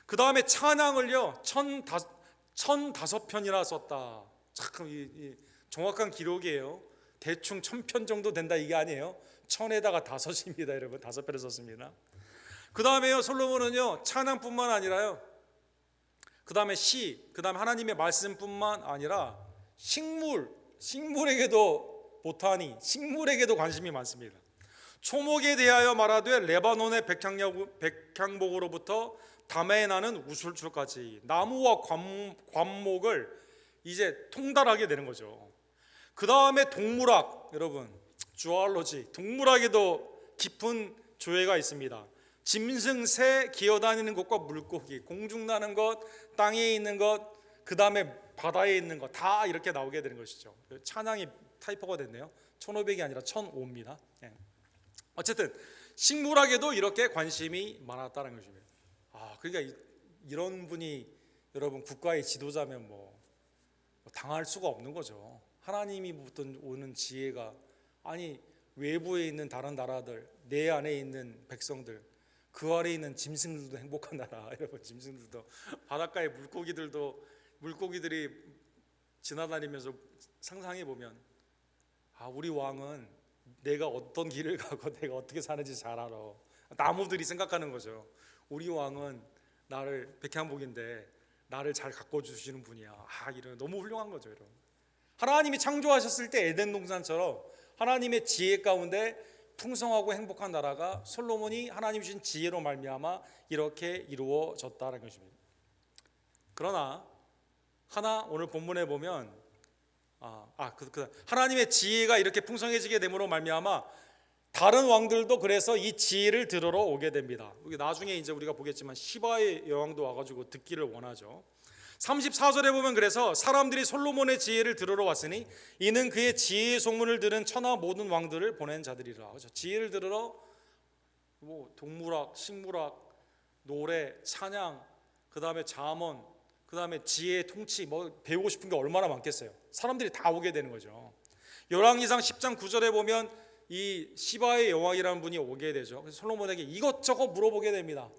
[SPEAKER 1] 그 다음에 찬양을요 1,005편이나 썼다. 참 이 정확한 기록이에요. 대충 1,000편 정도 된다 이게 아니에요. 1,000에다가 5입니다, 여러분. 5편을 썼습니다. 그 다음에요 솔로몬은요 찬양뿐만 아니라요, 그 다음에 시, 그 다음에 하나님의 말씀뿐만 아니라 식물에게도 보타니, 식물에게도 관심이 많습니다. 초목에 대하여 말하되 레바논의 백향목으로부터 담에 나는 우술초까지 나무와 관목을 이제 통달하게 되는 거죠. 그 다음에 동물학, 여러분 주알로지, 동물학에도 깊은 조예가 있습니다. 짐승, 새, 기어다니는 것과 물고기, 공중나는 것, 땅에 있는 것, 그 다음에 바다에 있는 것 다 이렇게 나오게 되는 것이죠. 찬양이 타이포가 됐네요. 1,500이 아니라 1,005입니다. 어쨌든 식물학에도 이렇게 관심이 많았다는 것입니다. 그러니까 이런 분이 여러분 국가의 지도자면 뭐 당할 수가 없는 거죠. 하나님이부터 오는 지혜가, 아니 외부에 있는 다른 나라들, 내 안에 있는 백성들, 그 아래에 있는 짐승들도 행복한 나라. 여러분 짐승들도, 바닷가의 물고기들이 지나다니면서 상상해 보면 우리 왕은 내가 어떤 길을 가고 내가 어떻게 사는지 잘 알아. 나무들이 생각하는 거죠. 우리 왕은 나를, 백향목인데 나를 잘 가꿔주시는 분이야. 이런 너무 훌륭한 거죠, 여러분. 하나님이 창조하셨을 때 에덴 동산처럼 하나님의 지혜 가운데 풍성하고 행복한 나라가 솔로몬이 하나님 주신 지혜로 말미암아 이렇게 이루어졌다는 것입니다. 그러나 하나 오늘 본문에 보면 하나님의 지혜가 이렇게 풍성해지게 됨으로 말미암아 다른 왕들도 그래서 이 지혜를 들으러 오게 됩니다. 나중에 이제 우리가 보겠지만 시바의 여왕도 와가지고 듣기를 원하죠. 34절에 보면 그래서 사람들이 솔로몬의 지혜를 들으러 왔으니 이는 그의 지혜의 소문을 들은 천하 모든 왕들을 보낸 자들이라. 그렇죠? 지혜를 들으러 동물학, 식물학, 노래, 찬양, 그 다음에 잠언, 그 다음에 지혜의 통치 배우고 싶은 게 얼마나 많겠어요. 사람들이 다 오게 되는 거죠. 열왕기상 10장 9절에 보면 이 시바의 여왕이라는 분이 오게 되죠. 그래서 솔로몬에게 이것저것 물어보게 됩니다.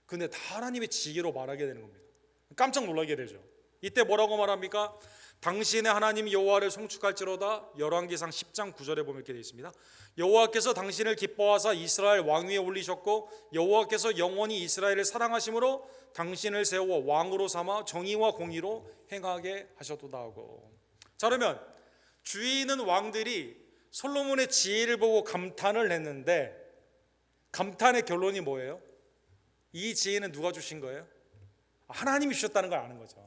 [SPEAKER 1] 근데 다 하나님의 지혜로 말하게 되는 겁니다. 깜짝 놀라게 되죠. 이때 뭐라고 말합니까? 당신의 하나님 여호와를 송축할지로다. 열왕기상 10장 9절에 보면 이렇게 되어 있습니다. 여호와께서 당신을 기뻐하사 이스라엘 왕위에 올리셨고 여호와께서 영원히 이스라엘을 사랑하심으로 당신을 세워 왕으로 삼아 정의와 공의로 행하게 하셨도다 하고. 자, 그러면 주위에 있는 왕들이 솔로몬의 지혜를 보고 감탄을 했는데 감탄의 결론이 뭐예요? 이 지혜는 누가 주신 거예요? 하나님이 주셨다는 걸 아는 거죠.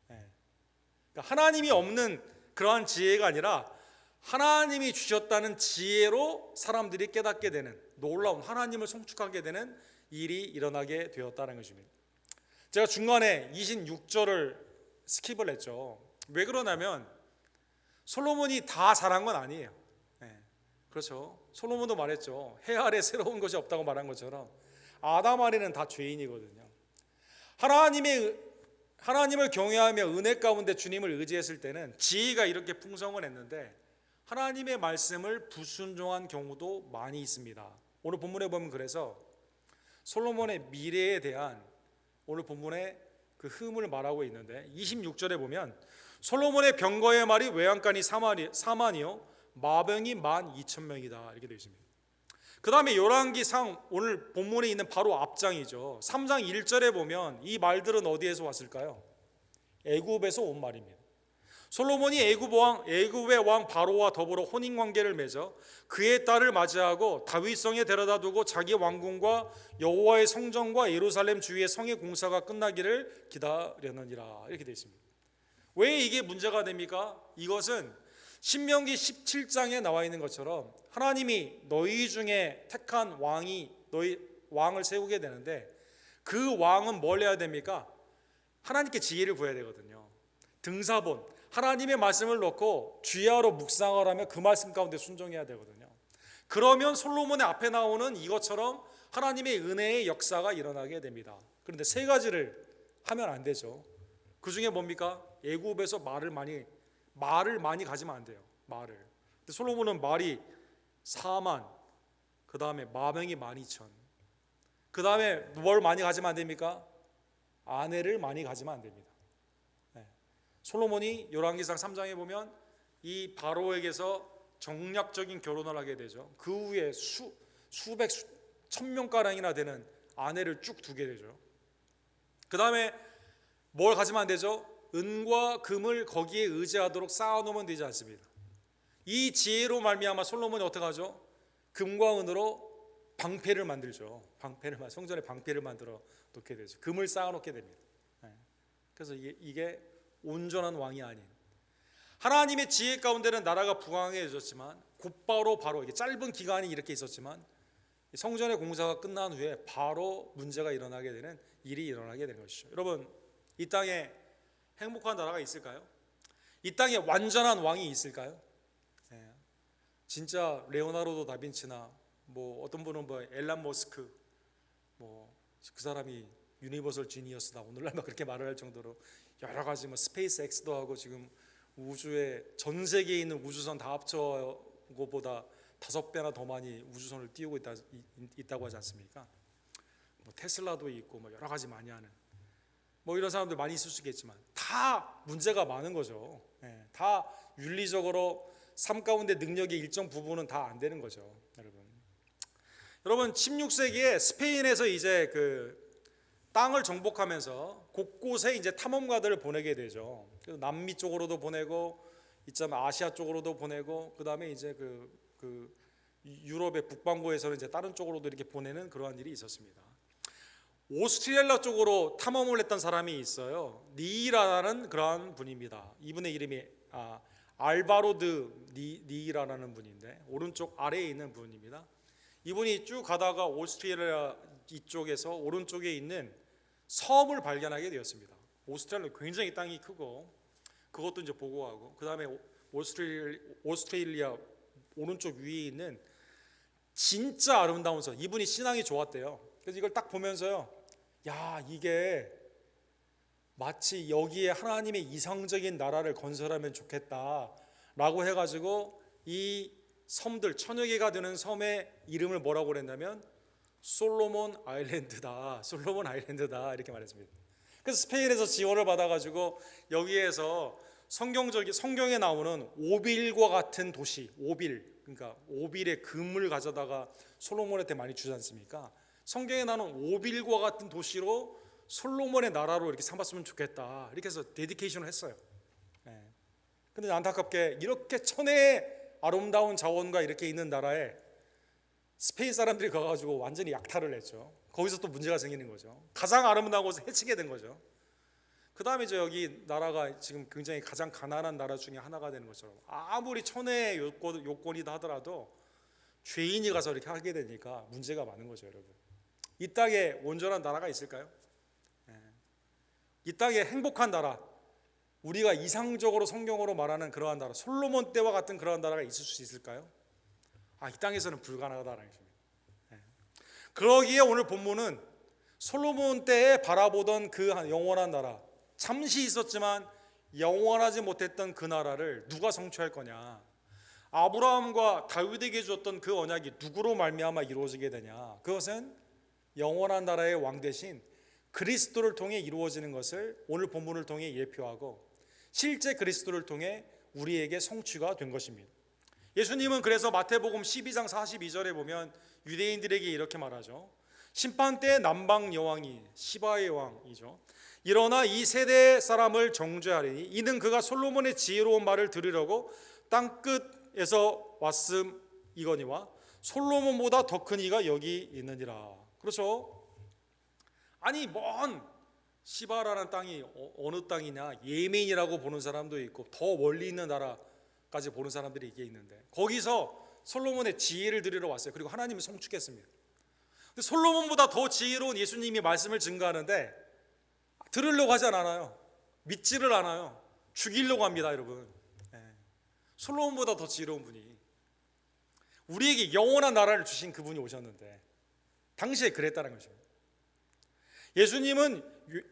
[SPEAKER 1] 그러니까 하나님이 없는 그러한 지혜가 아니라 하나님이 주셨다는 지혜로 사람들이 깨닫게 되는 놀라운 하나님을 송축하게 되는 일이 일어나게 되었다는 것입니다. 제가 중간에 26절을 스킵을 했죠. 왜 그러냐면 솔로몬이 다 잘한 건 아니에요. 그렇죠. 솔로몬도 말했죠. 해 아래 새로운 것이 없다고 말한 것처럼 아담 아래는 다 죄인이거든요. 하나님을 경외하며 은혜 가운데 주님을 의지했을 때는 지혜가 이렇게 풍성을 했는데 하나님의 말씀을 불순종한 경우도 많이 있습니다. 오늘 본문에 보면 그래서 솔로몬의 미래에 대한 오늘 본문의 그 흐름을 말하고 있는데 26절에 보면 솔로몬의 병거의 말이 외양간이 4만이요 마병이 12,000명이다 이렇게 되어 있습니다. 그 다음에 열왕기상 오늘 본문에 있는 바로 앞장이죠. 3장 1절에 보면 이 말들은 어디에서 왔을까요? 애굽에서 온 말입니다. 솔로몬이 애굽의 왕 바로와 더불어 혼인관계를 맺어 그의 딸을 맞이하고 다윗성에 데려다 두고 자기 왕궁과 여호와의 성전과 예루살렘 주위의 성의 공사가 끝나기를 기다렸느니라 이렇게 되어 있습니다. 왜 이게 문제가 됩니까? 이것은 신명기 17장에 나와 있는 것처럼 하나님이 너희 중에 택한 너희 왕을 세우게 되는데 그 왕은 뭘 해야 됩니까? 하나님께 지혜를 구해야 되거든요. 등사본 하나님의 말씀을 놓고 주야로 묵상을 하며 그 말씀 가운데 순종해야 되거든요. 그러면 솔로몬의 앞에 나오는 이것처럼 하나님의 은혜의 역사가 일어나게 됩니다. 그런데 세 가지를 하면 안 되죠. 그 중에 뭡니까? 애굽에서 말을 많이 가지면 안 돼요. 말을. 근데 솔로몬은 말이 4만, 그 다음에 마병이 12,000. 그 다음에 뭘 많이 가지면 안 됩니까? 아내를 많이 가지면 안 됩니다. 솔로몬이 열왕기상 3장에 보면 이 바로에게서 정략적인 결혼을 하게 되죠. 그 후에 수백, 1,000명가량이나 되는 아내를 쭉 두게 되죠. 그 다음에 뭘 가지면 안 되죠? 은과 금을 거기에 의지하도록 쌓아놓으면 되지 않습니다. 이 지혜로 말미암아 솔로몬이 어떻게 하죠? 금과 은으로 방패를 만들죠. 성전에 방패를 만들어 놓게 되죠. 금을 쌓아놓게 됩니다. 그래서 이게 온전한 왕이 아닌 하나님의 지혜 가운데는 나라가 부강해졌지만 곧바로 이게 짧은 기간이 이렇게 있었지만 성전의 공사가 끝난 후에 바로 문제가 일어나게 되는 일이 일어나게 되는 것이죠. 여러분, 이 땅에 행복한 나라가 있을까요? 이 땅에 완전한 왕이 있을까요? 진짜 레오나르도 다빈치나 어떤 분은 엘란 머스크 그 사람이 유니버설 지니어스다 오늘날 그렇게 말을 할 정도로 여러 가지 스페이스 X도 하고 지금 우주에 전 세계에 있는 우주선 다 합쳐 것보다 5배나 더 많이 우주선을 띄우고 있다고 하지 않습니까? 테슬라도 있고 여러 가지 많이 하는 이런 사람들 많이 있을 수 있겠지만 다 문제가 많은 거죠. 다 윤리적으로 삶 가운데 능력의 일정 부분은 다 안 되는 거죠, 여러분 16세기에 스페인에서 이제 그 땅을 정복하면서 곳곳에 이제 탐험가들을 보내게 되죠. 그래서 남미 쪽으로도 보내고 아시아 쪽으로도 보내고 그다음에 이제 그 유럽의 북반구에서는 이제 다른 쪽으로도 이렇게 보내는 그러한 일이 있었습니다. 오스트리아 쪽으로 탐험을 했던 사람이 있어요. 니라라는 그러한 분입니다. 이분의 이름이 알바로드 니라라는 분인데 오른쪽 아래에 있는 분입니다. 이분이 쭉 가다가 오스트리아 이쪽에서 오른쪽에 있는 섬을 발견하게 되었습니다. 오스트리아는 굉장히 땅이 크고 그것도 이제 보고하고 그 다음에 오스트레일리아 오른쪽 위에 있는 진짜 아름다운 섬. 이분이 신앙이 좋았대요. 그래서 이걸 딱 보면서요, 야, 이게 마치 여기에 하나님의 이상적인 나라를 건설하면 좋겠다라고 해가지고 이 섬들 천여 개가 되는 섬의 이름을 뭐라고 그랬냐면 솔로몬 아일랜드다 이렇게 말했습니다. 그래서 스페인에서 지원을 받아가지고 여기에서 성경에 나오는 오빌과 같은 도시, 그러니까 오빌의 금을 가져다가 솔로몬한테 많이 주지 않습니까? 성경에 나오는 오빌과 같은 도시로 솔로몬의 나라로 이렇게 삼았으면 좋겠다 이렇게 해서 데디케이션을 했어요. 근데 안타깝게 이렇게 천혜의 아름다운 자원과 이렇게 있는 나라에 스페인 사람들이 가가지고 완전히 약탈을 했죠. 거기서 또 문제가 생기는 거죠. 가장 아름다운 곳을 해치게 된 거죠. 그 다음에 여기 나라가 지금 굉장히 가장 가난한 나라 중에 하나가 되는 것처럼 아무리 천혜의 요건이다 하더라도 죄인이 가서 이렇게 하게 되니까 문제가 많은 거죠, 여러분. 이 땅에 온전한 나라가 있을까요? 이 땅에 행복한 나라, 우리가 이상적으로 성경으로 말하는 그러한 나라, 솔로몬 때와 같은 그러한 나라가 있을 수 있을까요? 이 땅에서는 불가능하다는 것입니다. 그러기에 오늘 본문은 솔로몬 때에 바라보던 그 영원한 나라, 잠시 있었지만 영원하지 못했던 그 나라를 누가 성취할 거냐? 아브라함과 다윗에게 주었던 그 언약이 누구로 말미암아 이루어지게 되냐? 그것은 영원한 나라의 왕 대신 그리스도를 통해 이루어지는 것을 오늘 본문을 통해 예표하고 실제 그리스도를 통해 우리에게 성취가 된 것입니다. 예수님은 그래서 마태복음 12장 42절에 보면 유대인들에게 이렇게 말하죠. 심판 때 남방 여왕이 시바의 왕이죠. 일어나 이 세대 사람을 정죄하리니 이는 그가 솔로몬의 지혜로운 말을 들으려고 땅 끝에서 왔음 이거니와 솔로몬보다 더 큰 이가 여기 있느니라. 그렇죠? 아니 먼 시바라는 땅이 어느 땅이냐, 예멘이라고 보는 사람도 있고 더 멀리 있는 나라까지 보는 사람들이 이게 있는데 거기서 솔로몬의 지혜를 들으러 왔어요. 그리고 하나님이 성축했습니다. 근데 솔로몬보다 더 지혜로운 예수님이 말씀을 증거하는데 들으려고 하지 않아요. 믿지를 않아요. 죽이려고 합니다, 여러분. 솔로몬보다 더 지혜로운 분이 우리에게 영원한 나라를 주신 그분이 오셨는데 당시에 그랬다는 것입니다. 예수님은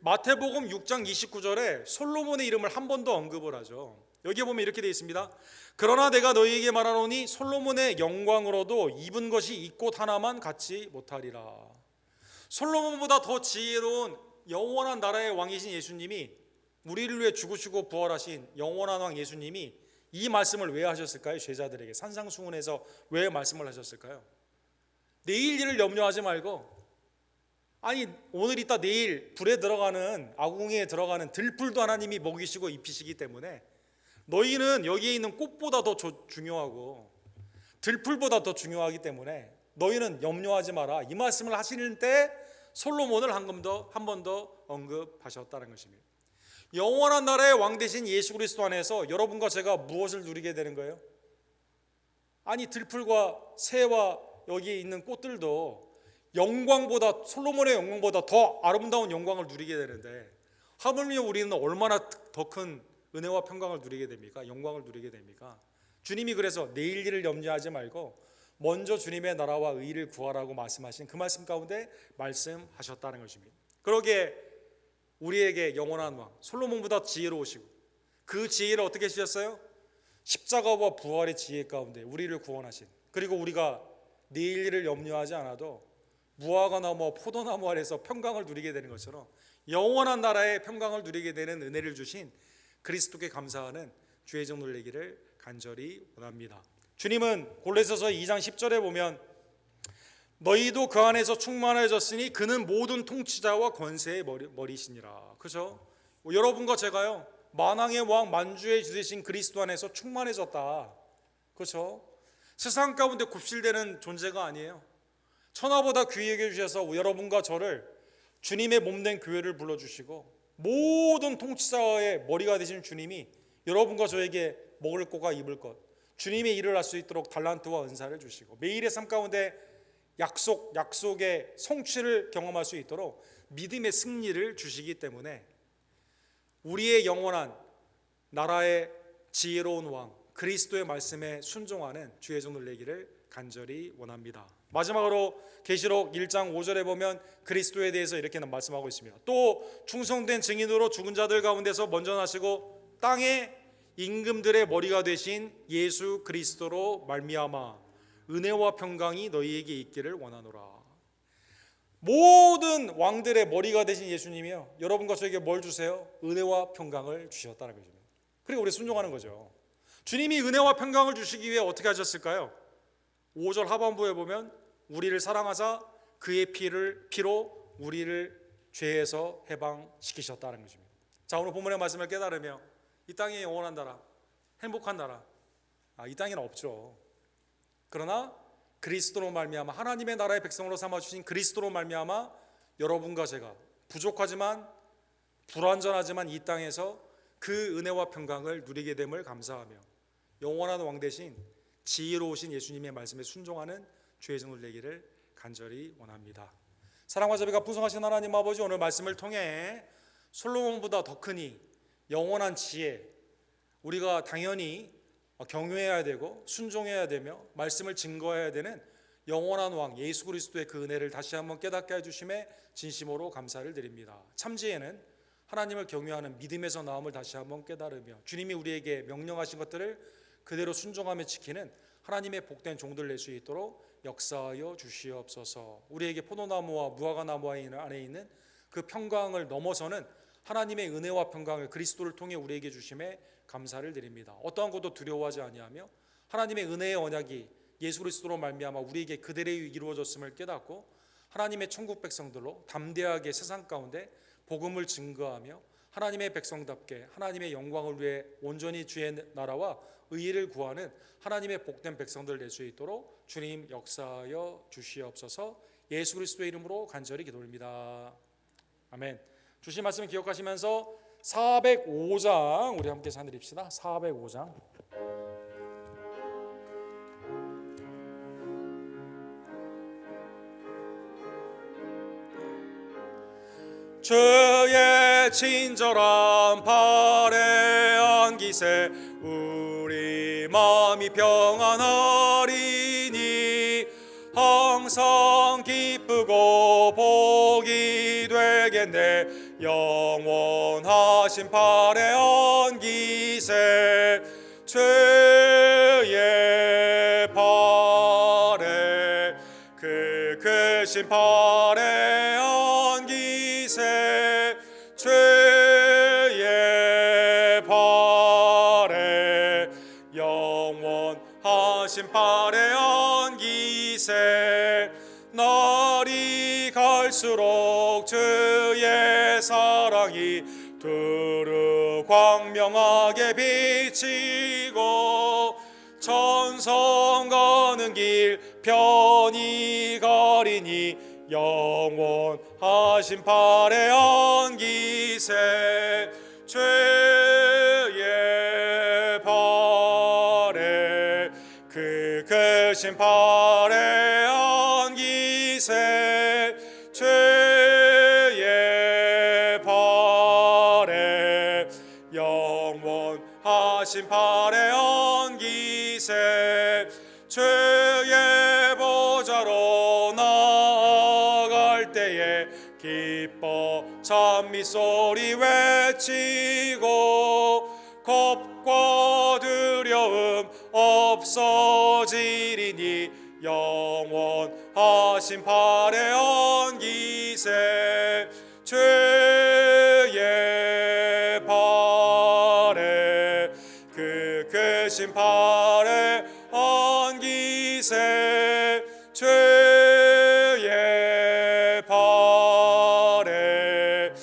[SPEAKER 1] 마태복음 6장 29절에 솔로몬의 이름을 한 번 더 언급을 하죠. 여기에 보면 이렇게 되어 있습니다. 그러나 내가 너희에게 말하노니 솔로몬의 영광으로도 입은 것이 이 꽃 하나만 갖지 못하리라. 솔로몬보다 더 지혜로운 영원한 나라의 왕이신 예수님이, 우리를 위해 죽으시고 부활하신 영원한 왕 예수님이 이 말씀을 왜 하셨을까요? 제자들에게 산상수훈에서 왜 말씀을 하셨을까요? 내일 일을 염려하지 말고, 아니 오늘 이따 내일 불에 들어가는, 아궁이에 들어가는 들풀도 하나님이 먹이시고 입히시기 때문에 너희는 여기에 있는 꽃보다 더 중요하고 들풀보다 더 중요하기 때문에 너희는 염려하지 마라. 이 말씀을 하시는 때 솔로몬을 한 번 더 언급하셨다는 것입니다. 영원한 나라의 왕 대신 예수 그리스도 안에서 여러분과 제가 무엇을 누리게 되는 거예요? 아니 들풀과 새와 여기에 있는 꽃들도 영광보다, 솔로몬의 영광보다 더 아름다운 영광을 누리게 되는데 하물며 우리는 얼마나 더 큰 은혜와 평강을 누리게 됩니까? 영광을 누리게 됩니까? 주님이 그래서 내일 일을 염려하지 말고 먼저 주님의 나라와 의를 구하라고 말씀하신 그 말씀 가운데 말씀하셨다는 것입니다. 그러기에 우리에게 영원한 왕 솔로몬보다 지혜로우시고 그 지혜를 어떻게 주셨어요? 십자가와 부활의 지혜 가운데 우리를 구원하신, 그리고 우리가 내일 일을 염려하지 않아도 무화과 나무와 포도나무 아래서 평강을 누리게 되는 것처럼 영원한 나라의 평강을 누리게 되는 은혜를 주신 그리스도께 감사하는 주의 종 누리기를 간절히 원합니다. 주님은 골로새서 2장 10절에 보면 너희도 그 안에서 충만해졌으니 그는 모든 통치자와 권세의 머리시니라. 그렇죠? 여러분과 제가요 만왕의 왕 만주의 주 되신 그리스도 안에서 충만해졌다. 그렇죠? 세상 가운데 굽실대는 존재가 아니에요. 천하보다 귀히 여겨주셔서 여러분과 저를 주님의 몸된 교회를 불러주시고 모든 통치자의 머리가 되신 주님이 여러분과 저에게 먹을 것과 입을 것, 주님의 일을 할 수 있도록 달란트와 은사를 주시고 매일의 삶 가운데 약속의 성취를 경험할 수 있도록 믿음의 승리를 주시기 때문에 우리의 영원한 나라의 지혜로운 왕 그리스도의 말씀에 순종하는 주의 종들 되기를 간절히 원합니다. 마지막으로 계시록 1장 5절에 보면 그리스도에 대해서 이렇게 말씀하고 있습니다. 또 충성된 증인으로 죽은 자들 가운데서 먼저 나시고 땅의 임금들의 머리가 되신 예수 그리스도로 말미암아 은혜와 평강이 너희에게 있기를 원하노라. 모든 왕들의 머리가 되신 예수님이요, 여러분과 저에게 뭘 주세요? 은혜와 평강을 주셨다는 거죠. 그리고 우리 순종하는 거죠. 주님이 은혜와 평강을 주시기 위해 어떻게 하셨을까요? 5절 하반부에 보면 우리를 사랑하사 그의 피로 우리를 죄에서 해방시키셨다는 것입니다. 자, 오늘 본문의 말씀을 깨달으며 이 땅에 영원한 나라, 행복한 나라, 이 땅에는 없죠. 그러나 그리스도로 말미암아 하나님의 나라의 백성으로 삼아주신 그리스도로 말미암아 여러분과 제가 부족하지만 불완전하지만 이 땅에서 그 은혜와 평강을 누리게 됨을 감사하며 영원한 왕 대신 지혜로우신 예수님의 말씀에 순종하는 주의 종들 되기를 간절히 원합니다. 사랑과 자비가 풍성하신 하나님 아버지, 오늘 말씀을 통해 솔로몬보다 더 크니 영원한 지혜, 우리가 당연히 경외해야 되고 순종해야 되며 말씀을 증거해야 되는 영원한 왕 예수 그리스도의 그 은혜를 다시 한번 깨닫게 해주심에 진심으로 감사를 드립니다. 참지혜는 하나님을 경외하는 믿음에서 나옴을 다시 한번 깨달으며 주님이 우리에게 명령하신 것들을 그대로 순종하며 지키는 하나님의 복된 종들 될 수 있도록 역사하여 주시옵소서. 우리에게 포도나무와 무화과나무 안에 있는 그 평강을 넘어서는 하나님의 은혜와 평강을 그리스도를 통해 우리에게 주심에 감사를 드립니다. 어떠한 것도 두려워하지 아니하며 하나님의 은혜의 언약이 예수 그리스도로 말미암아 우리에게 그대로 이루어졌음을 깨닫고 하나님의 천국 백성들로 담대하게 세상 가운데 복음을 증거하며 하나님의 백성답게 하나님의 영광을 위해 온전히 주의 나라와 의를 구하는 하나님의 복된 백성들 될 수 있도록 주님 역사하여 주시옵소서. 예수 그리스도의 이름으로 간절히 기도드립니다. 아멘. 주신 말씀 기억하시면서 405장 우리 함께 산드립시다. 405장. 주의 친절한 발에 안기세 우리 마음이 평안하리니 항상 기쁘고 복이 되겠네. 영원하신 발에 안기세 주의 발에 그 크신 발에 안기세 주의 발에 영원하신 발에 안기세 날이 갈수록 주의 사랑이 두루 광명하게 비치고 천성 가는 길 편히 가리니 영원하신 발에 안기세 주의 발에 그 크신 발에 안기세 주의 발에 영원하신 발에 안기세 주의 보좌로 나아갈 때에 기뻐 찬미 소리 외치고 겁과 두려움 없어지리니 영원하신 발에 안기세 주의 발에 그 크신 발에 안기세 주의 발에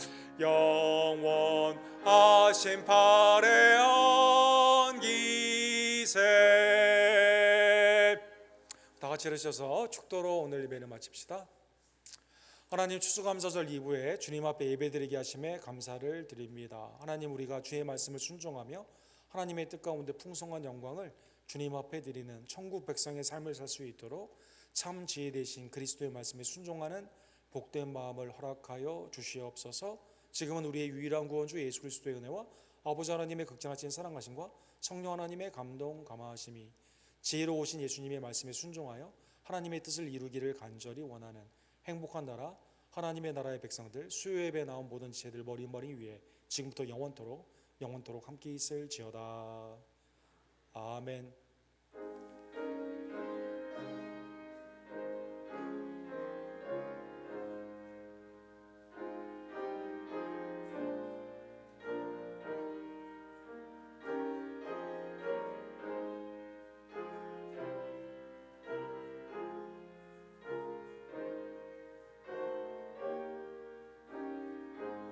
[SPEAKER 1] 영원하신 발에 안기세 다 같이 일으셔서 축도로 오늘 예배를 마칩시다. 하나님, 추수감사절 2부에 주님 앞에 예배드리게 하심에 감사를 드립니다. 하나님, 우리가 주의 말씀을 순종하며 하나님의 뜻 가운데 풍성한 영광을 주님 앞에 드리는 천국 백성의 삶을 살 수 있도록 참 지혜 되신 그리스도의 말씀에 순종하는 복된 마음을 허락하여 주시옵소서. 지금은 우리의 유일한 구원주 예수 그리스도의 은혜와 아버지 하나님의 극진하신 사랑하심과 성령 하나님의 감동 감화하심이 지혜로우신 예수님의 말씀에 순종하여 하나님의 뜻을 이루기를 간절히 원하는 행복한 나라, 하나님의 나라의 백성들, 수요예배에 나온 모든 지체들 머리 위에 지금부터 영원토록 함께 있을지어다. 아멘.